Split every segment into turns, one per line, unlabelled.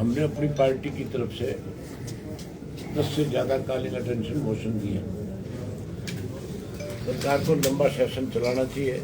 हमने अपनी पार्टी की तरफ से 10 से ज़्यादा कॉलिंग अटेंशन मोशन दिए। सरकार को लंबा सेशन चलाना चाहिए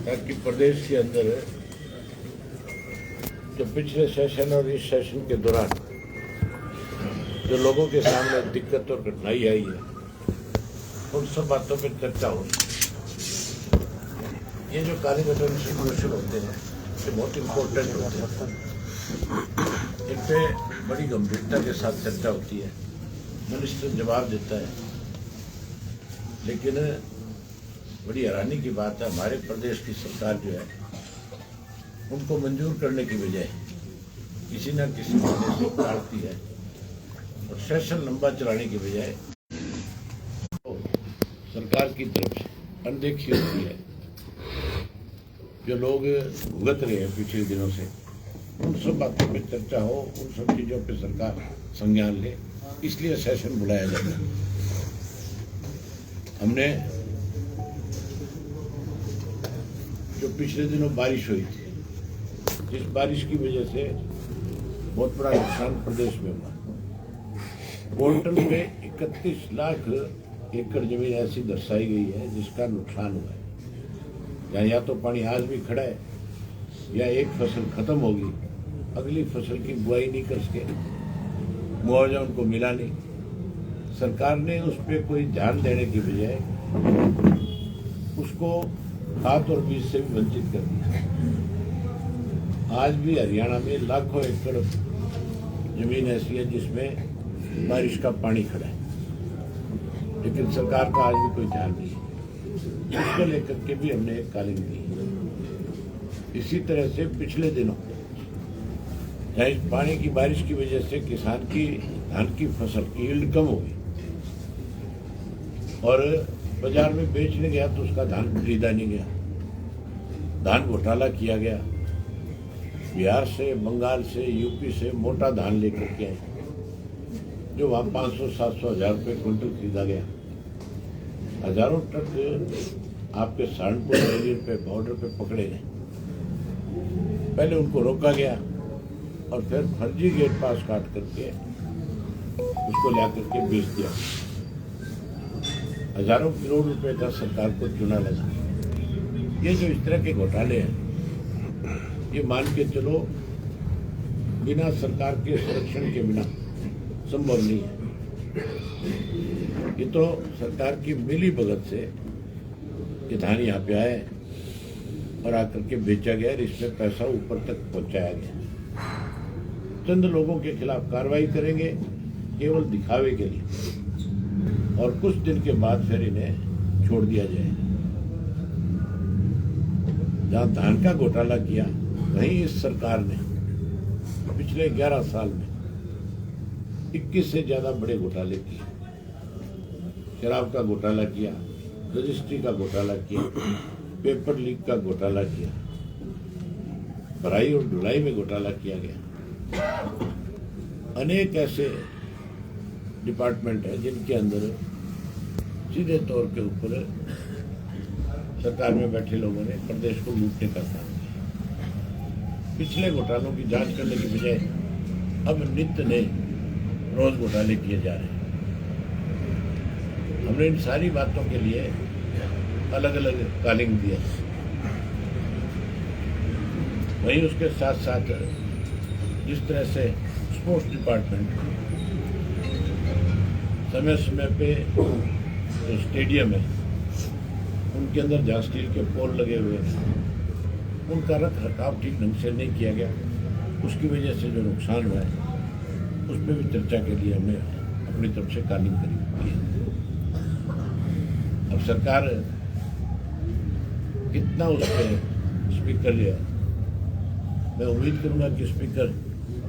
ताकि प्रदेश के अंदर जो पिछले सेशन और इस सेशन के दौरान जो लोगों के सामने दिक्कत और कठिनाई आई है उन सब बातों पर चर्चा हो। ये जो कॉलिंग अटेंशन मोशन होते हैं ये बहुत इम्पोर्टेंट होते हैं। इन पे बड़ी गंभीरता के साथ चर्चा होती है, मिनिस्टर जवाब देता है, लेकिन बड़ी हैरानी की बात है हमारे प्रदेश की सरकार जो है उनको मंजूर करने की बजाय किसी न किसी बहाने से टालती है और सेशन लंबा चलाने की बजाय तो सरकार की तरफ से अनदेखी होती है। जो लोग भुगत रहे हैं पिछले दिनों से उन सब बातों पर चर्चा हो, उन सब चीज़ों पर सरकार संज्ञान ले, इसलिए सेशन बुलाया जाता है। हमने जो पिछले दिनों बारिश हुई थी, जिस बारिश की वजह से बहुत बड़ा नुकसान प्रदेश में हुआ, बोल्टन में 31 लाख एकड़ जमीन ऐसी दर्शाई गई है जिसका नुकसान हुआ है। या तो पानी आज भी खड़ा है या एक फसल खत्म होगी, अगली फसल की बुआई नहीं कर सके, मुआवजा उनको मिला नहीं। सरकार ने उस पर कोई ध्यान देने की बजाय उसको खाद और बीज से भी वंचित कर दिया। आज भी हरियाणा में लाखों एकड़ जमीन ऐसी है जिसमें बारिश का पानी खड़ा है, लेकिन सरकार का आज भी कोई ध्यान नहीं है। इसको लेकर के भी हमने एक कॉलिंग दी। इसी तरह से पिछले दिनों जहाँ पानी की बारिश की वजह से किसान की धान की फसल की यील्ड कम हो गई और बाजार में बेचने गया तो उसका धान खरीदा नहीं गया, धान घोटाला किया गया। बिहार से, बंगाल से, यूपी से मोटा धान लेकर के आए जो वहाँ 500-700 हज़ार रुपये क्विंटल खरीदा गया। हजारों ट्रक आपके सहारनपुर रेलवे पे बॉर्डर पे पकड़े गए। पहले उनको रोका गया और फिर फर्जी गेट पास काट करके उसको ला करके बेच दिया। हजारों करोड़ रुपए का सरकार को चूना लगा। ये जो इस तरह के घोटाले हैं ये मान के चलो बिना सरकार के संरक्षण के बिना संभव नहीं है। ये तो सरकार की मिली भगत से ये धान यहाँ पे आए और आकर के बेचा गया और इसमें पैसा ऊपर तक पहुंचाया गया। चंद लोगों के खिलाफ कार्रवाई करेंगे केवल दिखावे के लिए और कुछ दिन के बाद फिर इन्हें छोड़ दिया जाए। जहाँ धान का घोटाला किया वहीं इस सरकार ने पिछले 11 साल में 21 से ज्यादा बड़े घोटाले किए। शराब का घोटाला किया, रजिस्ट्री का घोटाला किया, पेपर लीक का घोटाला किया, भराई और ढुलाई में घोटाला किया गया। अनेक ऐसे डिपार्टमेंट हैं जिनके अंदर सीधे तौर के ऊपर सरकार में बैठे लोगों ने प्रदेश को लूटने का काम किया। पिछले घोटालों की जांच करने की बजाय अब नित्य नए रोज घोटाले किए जा रहे हैं। हमने इन सारी बातों के लिए अलग अलग कॉलिंग दिया। वहीं उसके साथ साथ जिस तरह से स्पोर्ट्स डिपार्टमेंट समय समय पे जो स्टेडियम है उनके जहाँ स्टील के पोल लगे हुए हैं उनका रख रखाव ठीक ढंग से नहीं किया गया, उसकी वजह से जो नुकसान हुआ है उस पर भी चर्चा के लिए हमने अपनी तरफ से कॉलिंग करी है। अब सरकार कितना उस पर स्पीकर लिया, मैं उम्मीद करूंगा कि स्पीकर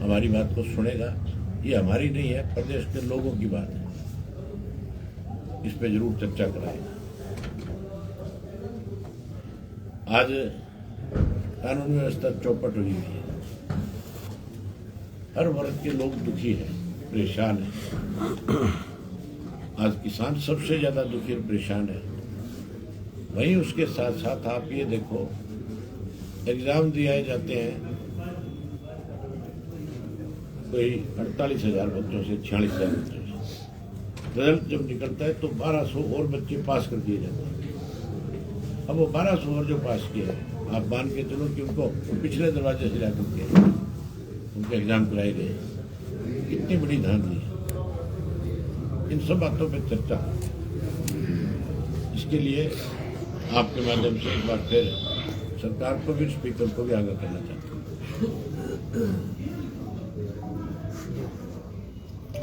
हमारी बात को सुनेगा। ये हमारी नहीं है, प्रदेश के लोगों की बात है, इस पे जरूर चर्चा कराएगा। आज कानून व्यवस्था चौपट हुई है, हर वर्ग के लोग दुखी हैं, परेशान हैं। आज किसान सबसे ज्यादा दुखी और परेशान है। वहीं उसके साथ साथ आप ये देखो, एग्जाम दिए जाते हैं कोई 48,000 बच्चों से 46,000 बच्चों से। रिजल्ट जब निकलता है तो 1200 और बच्चे पास कर दिए जाते हैं। अब वो 1200 और जो पास किए आप मान के चलो कि उनको पिछले दरवाजे से जाकर के उनके एग्जाम कराए गए। कितनी बड़ी धांधली है। इन सब बातों पर चर्चा, इसके लिए आपके माध्यम से एक बार फिर सरकार को भी, स्पीकर को भी आगाह करना चाहता हूँ।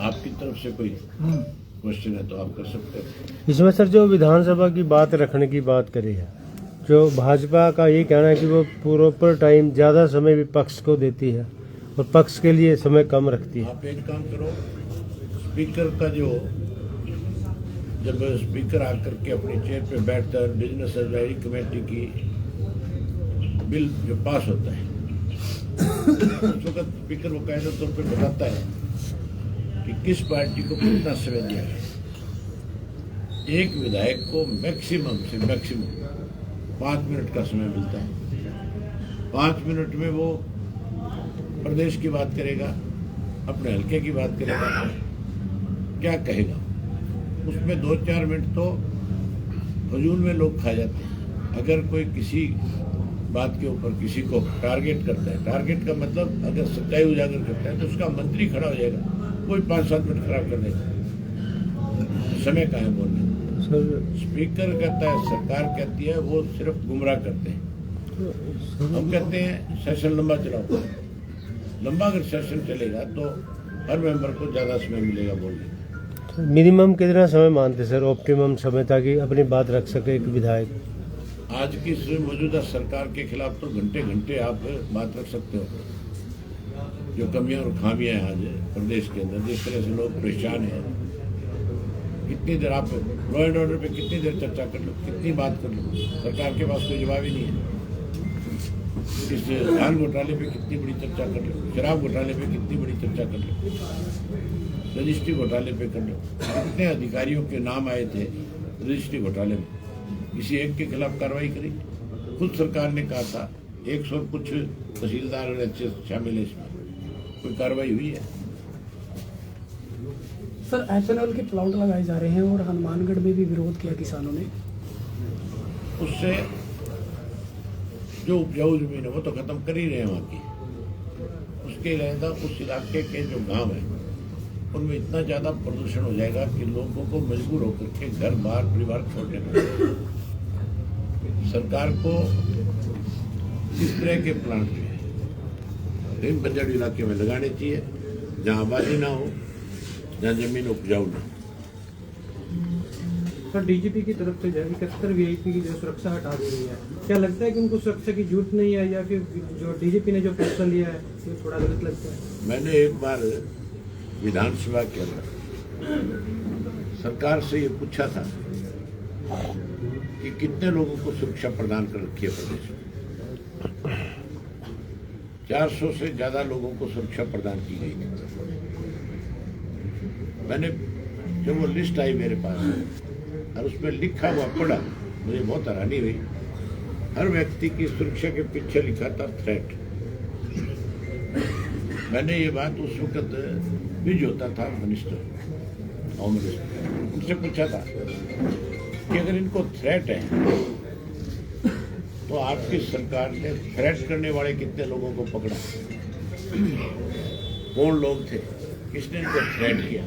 आपकी तरफ से कोई क्वेश्चन है तो आप कर सकते हैं।
इसमें सर जो विधानसभा की बात रखने की बात करी है, जो भाजपा का ये कहना है कि वो प्रॉपर टाइम ज़्यादा समय विपक्ष को देती है और पक्ष के लिए समय कम रखती है।
आप एक काम करो, स्पीकर का जो जब स्पीकर आकर के अपनी चेयर पे बैठता है, बिजनेस एडवाइजरी कमेटी की बिल जो पास होता है उस वक्त स्पीकर वो कायदे तौर पर बताता है कि किस पार्टी को कितना समय दिया गया। एक विधायक को मैक्सिमम से मैक्सिमम 5 मिनट का समय मिलता है। 5 मिनट में वो प्रदेश की बात करेगा, अपने हल्के की बात करेगा, क्या कहेगा। उसमें 2-4 मिनट तो फजूल में लोग खा जाते हैं। अगर कोई किसी बात के ऊपर किसी को टारगेट करता है, टारगेट का मतलब अगर सच्चाई उजागर करता है तो उसका मंत्री खड़ा हो जाएगा, कोई 5-7 मिनट खराब कर देगा। समय कहाँ है बोलने। स्पीकर कहता है, सरकार कहती है, वो सिर्फ गुमराह करते हैं। हम कहते हैं सेशन लंबा चलाओ। लंबा अगर सेशन चलेगा तो हर मेंबर को ज़्यादा समय मिलेगा बोलने।
मिनिमम कितना समय मानते सर, ऑप्टिमम समय, ताकि अपनी बात रख सके एक विधायक?
आज की इस मौजूदा सरकार के खिलाफ तो घंटे घंटे आप बात रख सकते हो। जो कमियां और खामियां हैं आज प्रदेश के अंदर, जिस तरह से लोग परेशान हैं, कितनी देर आप लॉ एंड ऑर्डर पे कितनी देर चर्चा कर लो, कितनी बात कर लो, सरकार के पास कोई जवाब ही नहीं है। इस धान घोटाले पे कितनी बड़ी चर्चा कर लो, शराब घोटाले पे कितनी बड़ी चर्चा कर लो, रजिस्ट्री घोटाले पे कर लो। कितने अधिकारियों के नाम आए थे रजिस्ट्री घोटाले में, किसी एक के खिलाफ कार्रवाई करी? खुद सरकार ने कहा था 100 कुछ तहसीलदार और एचएस शामिल है इसमें, कोई कार्रवाई हुई है?
सर एथेनॉल के प्लांट लगाए जा रहे हैं और हनुमानगढ़ में भी विरोध किया किसानों ने।
उससे जो उपजाऊ जमीन है वो तो खत्म कर ही रहे हैं वहाँ की। उसके अलावा उस इलाके के जो गांव हैं उनमें इतना ज़्यादा प्रदूषण हो जाएगा कि लोगों को मजबूर होकर के घर बार परिवार छोड़ने पड़ेगा। सरकार को इस तरह के प्लांट जो है इन बंजर इलाके में लगाने चाहिए, जहाँ आबादी ना हो, जहाँ जमीन उपजाऊ ना।
सर डीजीपी की तरफ से 71 वीआईपी की जो सुरक्षा हटा दी गई है, क्या लगता है कि उनको सुरक्षा की जरूरत नहीं है, या फिर जो डीजीपी ने जो फैसला लिया है ये थोड़ा गलत लगता है?
मैंने एक बार विधानसभा के अंदर सरकार से ये पूछा था कि कितने लोगों को सुरक्षा प्रदान कर रखी है प्रदेश में। 400 से ज्यादा लोगों को सुरक्षा प्रदान की गई थी। मैंने जब वो लिस्ट आई मेरे पास और उसमें लिखा हुआ पढ़ा, मुझे बहुत हैरानी हुई। हर व्यक्ति की सुरक्षा के पीछे लिखा था थ्रेट। मैंने ये बात उस वक्त भी जो होता था मिनिस्टर, होम मिनिस्टर, उनसे पूछा था कि अगर इनको थ्रेट है तो आपकी सरकार ने थ्रेट करने वाले कितने लोगों को पकड़ा, कौन लोग थे, किसने इनको थ्रेट किया?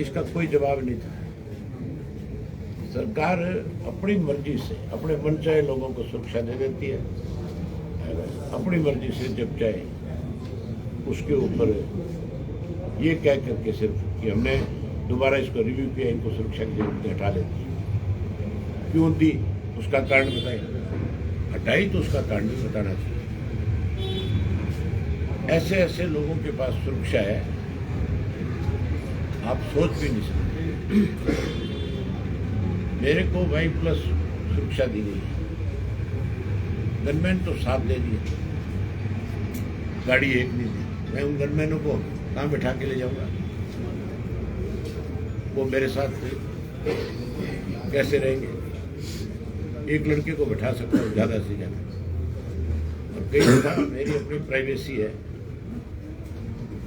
इसका कोई जवाब नहीं था। सरकार अपनी मर्जी से अपने मनचाहे लोगों को सुरक्षा दे देती है, अपनी मर्जी से जब चाहे उसके ऊपर ये कह करके सिर्फ कि हमने दोबारा इसको रिव्यू किया, इनको सुरक्षा की जरूरत हटा देती। क्यों दी उसका कारण बताए, हटाई तो उसका कारण भी बताना चाहिए। ऐसे ऐसे लोगों के पास सुरक्षा है आप सोच भी नहीं सकते। मेरे को वाई प्लस सुरक्षा दी गई, गनमैन तो 7 दे दिए, गाड़ी एक नहीं दी। मैं उन गनमैनों को कहाँ बैठा के ले जाऊंगा? वो मेरे साथ कैसे रहेंगे? एक लड़के को बैठा सकता हूँ ज़्यादा से ज़्यादा, और कई दफा मेरी अपनी प्राइवेसी है,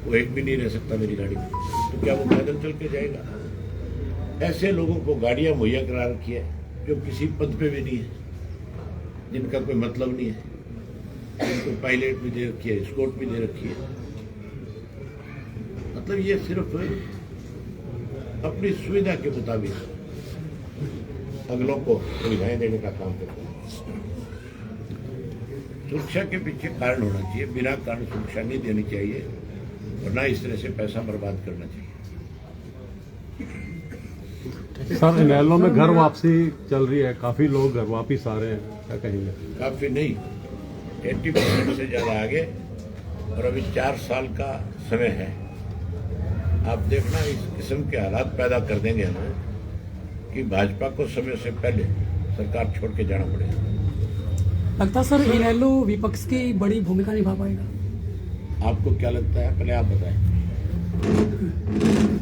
वो एक भी नहीं रह सकता मेरी गाड़ी में, तो क्या वो पैदल चल के जाएगा? ऐसे लोगों को गाड़ियां मुहैया करा रखी है जो किसी पद पे भी नहीं है, जिनका कोई मतलब नहीं है, जिनको पायलट भी दे रखी है, स्कॉट भी दे रखी है। मतलब ये सिर्फ अपनी सुविधा के मुताबिक अगलों को सुविधाएं देने का काम करते हैं। सुरक्षा के पीछे कारण होना चाहिए, बिना कारण सुरक्षा नहीं देनी चाहिए और ना इस तरह से पैसा बर्बाद करना चाहिए।
सर, इनेलो में घर वापसी चल रही है, काफी लोग घर वापिस आ रहे हैं, क्या कहेंगे?
काफी नहीं, 80% से ज्यादा आगे, और अभी 4 साल का समय है। आप देखना इस किस्म के हालात पैदा कर देंगे हम कि भाजपा को समय से पहले सरकार छोड़ के जाना पड़ेगा।
लगता सर इनेलो विपक्ष की बड़ी भूमिका निभा पाएगा?
आपको क्या लगता है, पहले आप बताएं।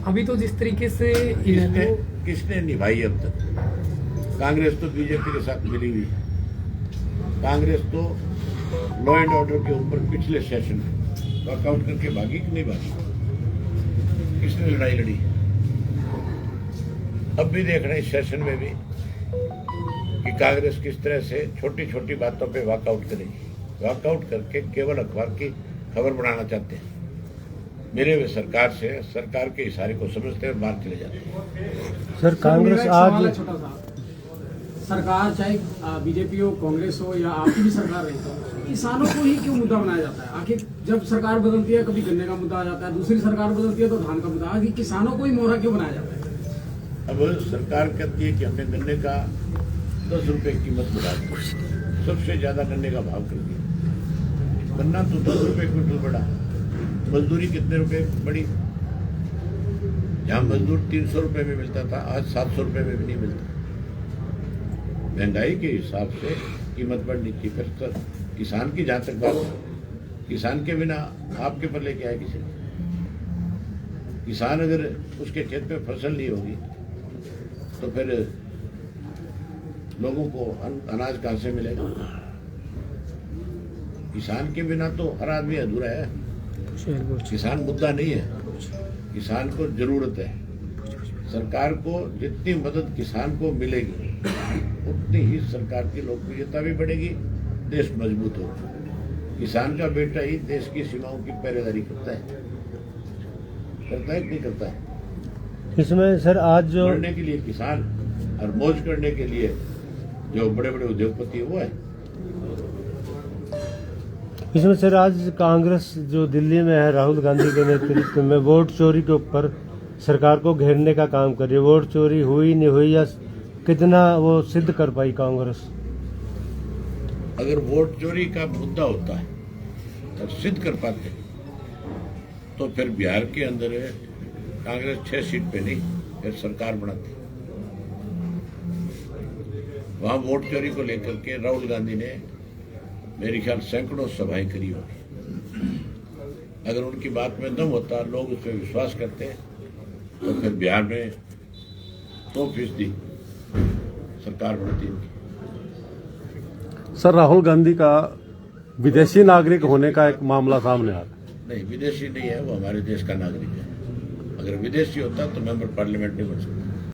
अभी तो जिस तरीके से
किसने निभाई अब तक? कांग्रेस तो बीजेपी के साथ मिली हुई है। कांग्रेस तो लॉ एंड ऑर्डर के ऊपर पिछले सेशन में वॉकआउट करके भागी कि नहीं भागी? किसने लड़ाई लड़ी? अब भी देख रहे हैं इस सेशन में भी कि कांग्रेस किस तरह से छोटी छोटी बातों पे वॉकआउट करेगी, वॉकआउट करके केवल अखबार की खबर बनाना चाहते हैं। मिले हुए सरकार से, सरकार के इशारे को समझते हैं और बाहर चले जाते हैं।
सर कांग्रेस आज
छोटा सा सरकार चाहे बीजेपी हो, कांग्रेस हो या आपकी भी सरकार रही हो, किसानों को ही क्यों मुद्दा बनाया जाता है? आखिर जब सरकार बदलती है कभी गन्ने का मुद्दा आ जाता है, दूसरी सरकार बदलती है तो धान का मुद्दा, आखिर किसानों को ही मोहरा क्यों बनाया जाता है?
अब सरकार कहती है कि हमने गन्ने का 10 रुपए कीमत बढ़ा दी, सबसे ज्यादा गन्ने का भाव कर दिया। गन्ना तो 10 रुपए क्विंटल बढ़ा, मजदूरी कितने रुपए बढ़ी? जहां मजदूर 300 रुपए में मिलता था, आज 700 रुपए में भी नहीं मिलता। महंगाई के हिसाब से कीमत बढ़नी चाहिए। फिर तो किसान की जहां तक बात है, किसान के बिना आपके पल्ले क्या है? किसी किसान अगर उसके खेत में फसल नहीं होगी तो फिर लोगों को अनाज कहां से मिलेगा? किसान के बिना तो हर आदमी अधूरा है। किसान मुद्दा नहीं है, किसान को जरूरत है। सरकार को जितनी मदद किसान को मिलेगी उतनी ही सरकार की लोकप्रियता भी बढ़ेगी, देश मजबूत होगा। किसान का बेटा ही देश की सीमाओं की पहरेदारी करता है कि नहीं करता है?
इसमें सर आज जो
बढ़ने के लिए किसान और मौज करने के लिए जो बड़े बड़े उद्योगपति है वो है।
इसमें सर आज कांग्रेस जो दिल्ली में है, राहुल गांधी के नेतृत्व में वोट चोरी के ऊपर सरकार को घेरने का काम कर रही है। वोट चोरी हुई नहीं हुई या कितना वो सिद्ध कर पाई कांग्रेस?
अगर वोट चोरी का मुद्दा होता है और सिद्ध कर पाते तो फिर बिहार के अंदर कांग्रेस 6 सीट पे नहीं फिर सरकार बनाती। वहां वोट चोरी को लेकर के राहुल गांधी ने मेरे ख्याल सैकड़ों सभाएं करी होगी। अगर उनकी बात में दम होता, लोग उस पर विश्वास करते तो फिर बिहार में 100% सरकार बनती।
सर, राहुल गांधी का विदेशी नागरिक होने का एक मामला सामने आ रहा है।
नहीं, विदेशी नहीं है, वो हमारे देश का नागरिक है। अगर विदेशी होता तो मेंबर पार्लियामेंट नहीं बन सकता।